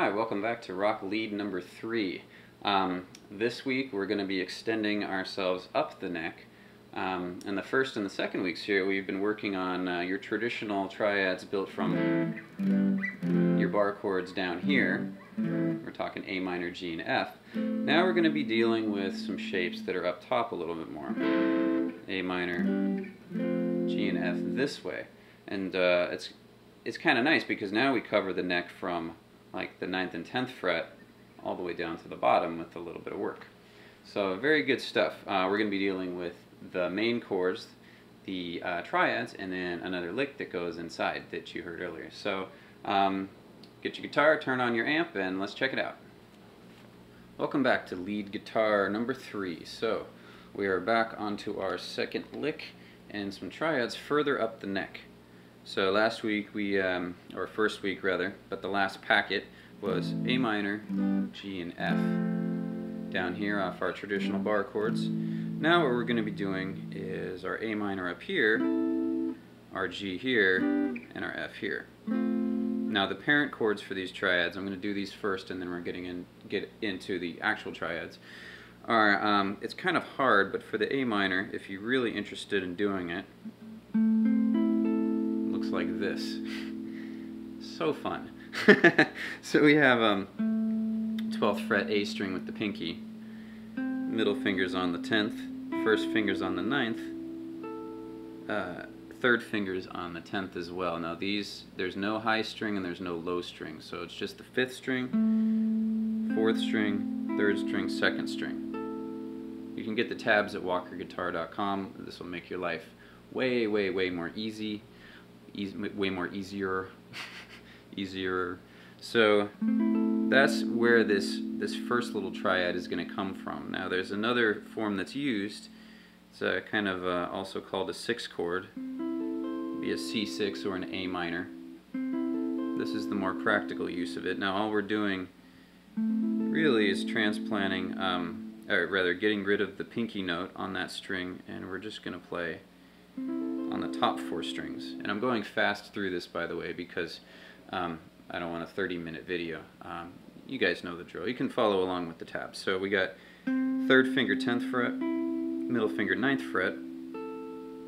Hi, welcome back to rock lead number 3. This week we're going to be extending ourselves up the neck. In the first and the second weeks here we've been working on your traditional triads built from your bar chords down here. We're talking A minor, G, and F. Now we're going to be dealing with some shapes that are up top a little bit more. A minor, G, and F this way. And it's kind of nice because now we cover the neck from like the 9th and 10th fret all the way down to the bottom with a little bit of work. So very good stuff. We're going to be dealing with the main chords, the triads, and then another lick that goes inside that you heard earlier. So get your guitar, turn on your amp, and let's check it out. Welcome back to lead guitar number 3. So we are back onto our second lick and some triads further up the neck. So last week or first week rather, but the last packet was A minor, G, and F down here off our traditional bar chords. Now what we're going to be doing is our A minor up here, our G here, and our F here. Now the parent chords for these triads, I'm going to do these first and then we're get into the actual triads, are, it's kind of hard, but for the A minor, if you're really interested in doing it, like this. So fun. So we have 12th fret A string with the pinky, middle fingers on the 10th, first fingers on the 9th, third fingers on the 10th as well. Now there's no high string and there's no low string, so it's just the 5th string, 4th string, 3rd string, 2nd string. You can get the tabs at walkerguitar.com. This will make your life way more easier. So that's where this first little triad is going to come from. Now there's another form that's used. It's kind of also called a 6 chord. It'd be a C6 or an A minor. This is the more practical use of it. Now all we're doing really is transplanting, or rather getting rid of the pinky note on that string, and we're just going to play on the top 4 strings. And I'm going fast through this, by the way, because I don't want a 30-minute video. You guys know the drill. You can follow along with the tabs. So we got 3rd finger 10th fret, middle finger 9th fret,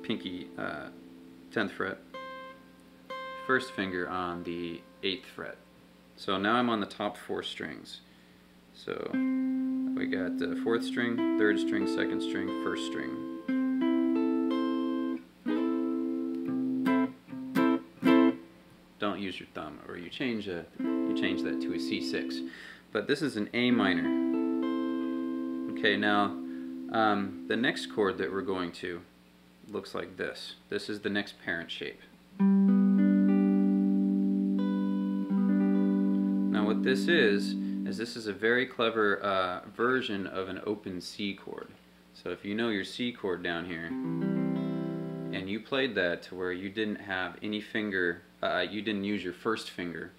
pinky 10th fret, first finger on the 8th fret. So now I'm on the top 4 strings. So we got 4th string, 3rd string, 2nd string, 1st string. Don't use your thumb, or you change that to a C6. But this is an A minor. Okay, now the next chord that we're going to looks like this. This is the next parent shape. Now what this is a very clever version of an open C chord. So if you know your C chord down here, and you played that to where you didn't have any finger, you didn't use your first finger,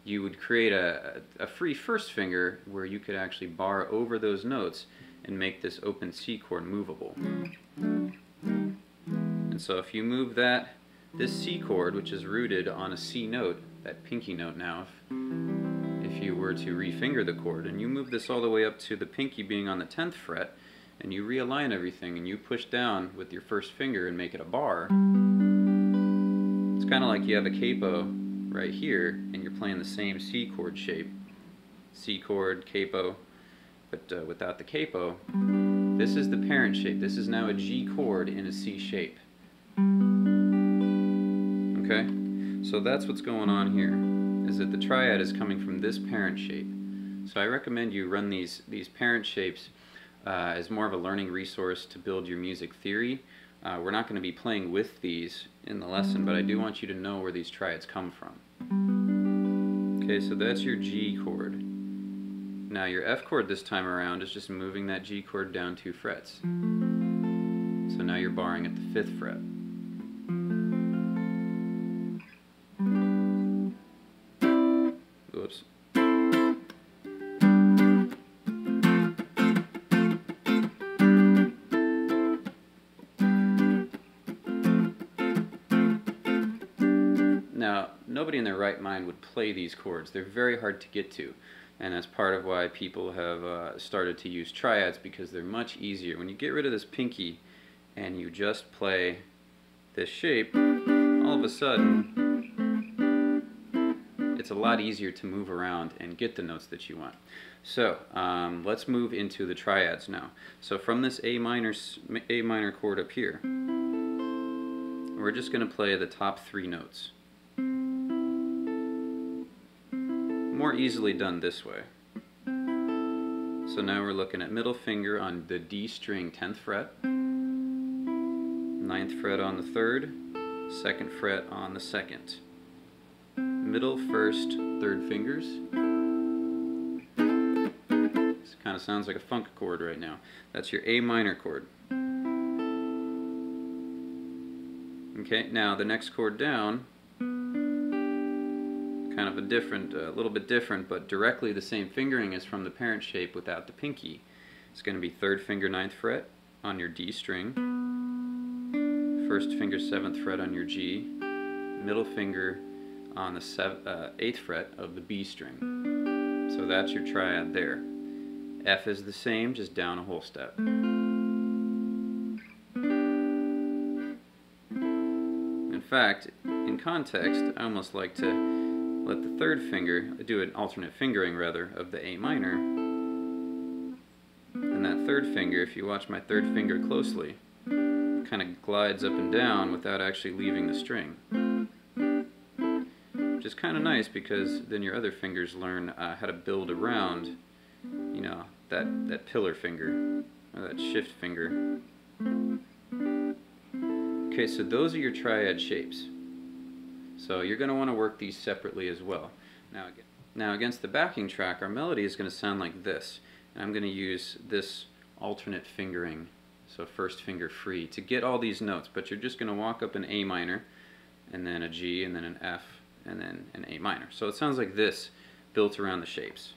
you would create a free first finger where you could actually bar over those notes and make this open C chord movable. And so if you move this C chord, which is rooted on a C note, that pinky note now, if you were to refinger the chord, and you move this all the way up to the pinky being on the 10th fret, and you realign everything and you push down with your first finger and make it a bar, it's kind of like you have a capo right here and you're playing the same C chord shape. C chord, capo, but without the capo. This is the parent shape. This is now a G chord in a C shape. Okay? So that's what's going on here, is that the triad is coming from this parent shape. So I recommend you run these parent shapes as more of a learning resource to build your music theory. We're not going to be playing with these in the lesson, but I do want you to know where these triads come from. Okay, so that's your G chord. Now your F chord this time around is just moving that G chord down 2 frets. So now you're barring at the 5th fret. Whoops. nobody in their right mind would play these chords. They're very hard to get to, and that's part of why people have started to use triads, because they're much easier. When you get rid of this pinky and you just play this shape, all of a sudden it's a lot easier to move around and get the notes that you want. So let's move into the triads now. So from this A minor chord up here, we're just going to play the top 3 notes. More easily done this way. So now we're looking at middle finger on the D string 10th fret, 9th fret on the 3rd, 2nd fret on the 2nd. Middle, 1st, 3rd fingers. This kind of sounds like a funk chord right now. That's your A minor chord. Okay, now the next chord down, kind of a little bit different, but directly the same fingering as from the parent shape without the pinky. It's going to be 3rd finger 9th fret on your D string, 1st finger 7th fret on your G, middle finger on the 8th fret of the B string. So that's your triad there. F is the same, just down a whole step. In fact, in context, I almost like to let the 3rd finger, do an alternate fingering rather, of the A minor. And that 3rd finger, if you watch my 3rd finger closely, kind of glides up and down without actually leaving the string. Which is kind of nice, because then your other fingers learn how to build around, you know, that pillar finger, or that shift finger. Okay, so those are your triad shapes. So you're going to want to work these separately as well. Now against the backing track, our melody is going to sound like this. And I'm going to use this alternate fingering, so 1st finger free, to get all these notes. But you're just going to walk up an A minor, and then a G, and then an F, and then an A minor. So it sounds like this, built around the shapes.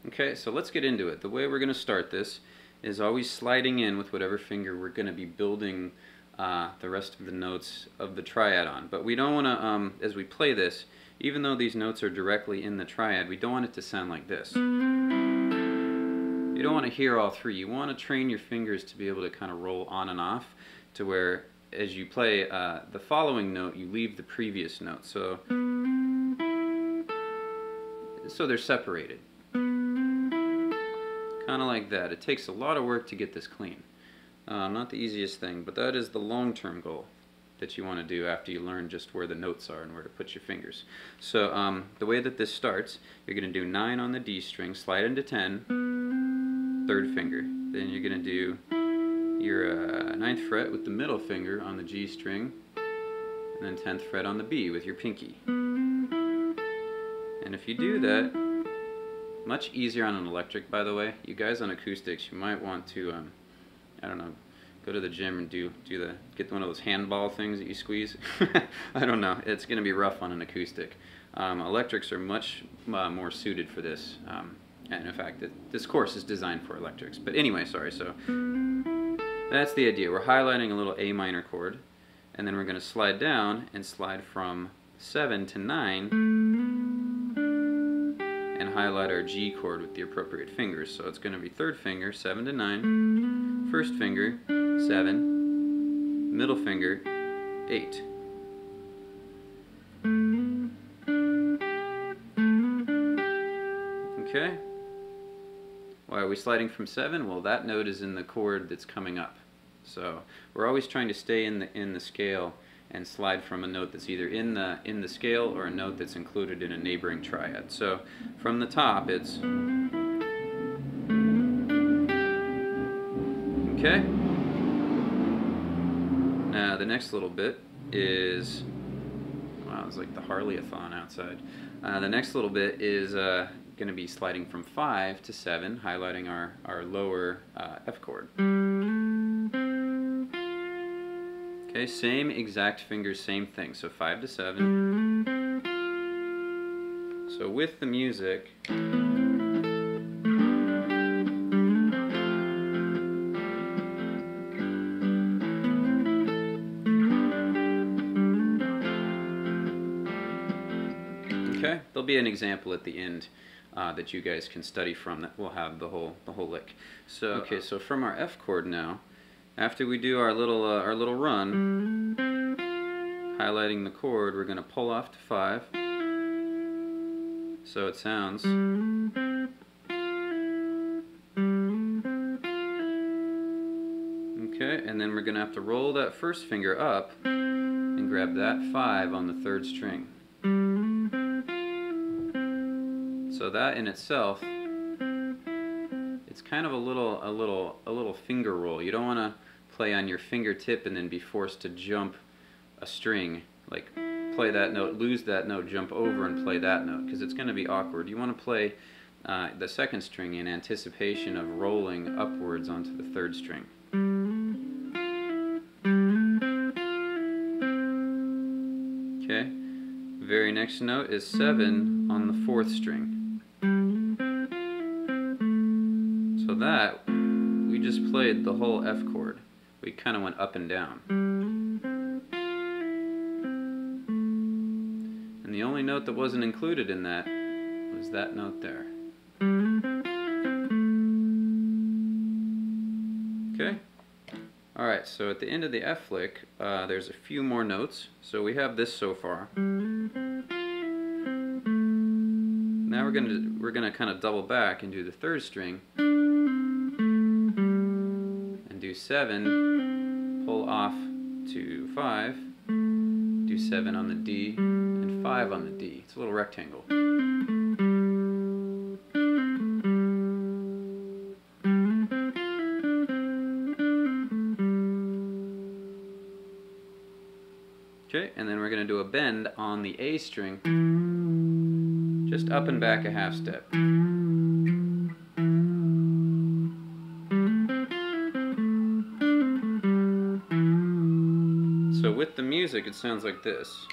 Okay, so let's get into it. The way we're going to start this is always sliding in with whatever finger we're going to be building the rest of the notes of the triad on. But we don't want to, as we play this, even though these notes are directly in the triad, we don't want it to sound like this. You don't want to hear all 3. You want to train your fingers to be able to kind of roll on and off, to where as you play the following note, you leave the previous note. So they're separated. Kind of like that. It takes a lot of work to get this clean. Not the easiest thing, but that is the long-term goal that you want to do after you learn just where the notes are and where to put your fingers. So the way that this starts, you're going to do 9 on the D string, slide into 10, 3rd finger. Then you're going to do your 9th fret with the middle finger on the G string, and then 10th fret on the B with your pinky. And if you do that, much easier on an electric, by the way. You guys on acoustics, you might want to, I don't know, go to the gym and get one of those handball things that you squeeze. I don't know. It's going to be rough on an acoustic. Electrics are much more suited for this. And in fact, this course is designed for electrics. But anyway, sorry. So that's the idea. We're highlighting a little A minor chord, and then we're going to slide down and slide from 7 to 9. And highlight our G chord with the appropriate fingers. So it's going to be 3rd finger, 7 to 9, 1st finger, 7, middle finger, 8. Okay? Why are we sliding from 7? Well, that note is in the chord that's coming up. So we're always trying to stay in the scale and slide from a note that's either in the scale or a note that's included in a neighboring triad. So from the top, it's okay. Now the next little bit is, wow, it's like the Harley-a-thon outside. The next little bit is going to be sliding from 5 to 7, highlighting our lower F chord. Okay, same exact fingers, same thing. So 5 to 7, So with the music, okay, there'll be an example at the end that you guys can study from that will have the whole lick. So okay, so from our F chord now, after we do our little run, highlighting the chord, we're going to pull off to 5. So it sounds. Okay, and then we're going to have to roll that first finger up and grab that 5 on the 3rd string. So that in itself, it's kind of a little finger roll. You don't want to play on your fingertip and then be forced to jump a string, like play that note, lose that note, jump over and play that note, because it's going to be awkward. You want to play the 2nd string in anticipation of rolling upwards onto the 3rd string. Okay, very next note is 7 on the 4th string. So that, we just played the whole F chord. We kind of went up and down. And the only note that wasn't included in that was that note there. Okay? Alright, so at the end of the F lick, there's a few more notes. So we have this so far. Now we're gonna kind of double back and do the 3rd string. And do 7, pull off to 5, do 7 on the D, and 5 on the D. It's a little rectangle. Okay, and then we're going to do a bend on the A string, just up and back a half step. So with the music, it sounds like this.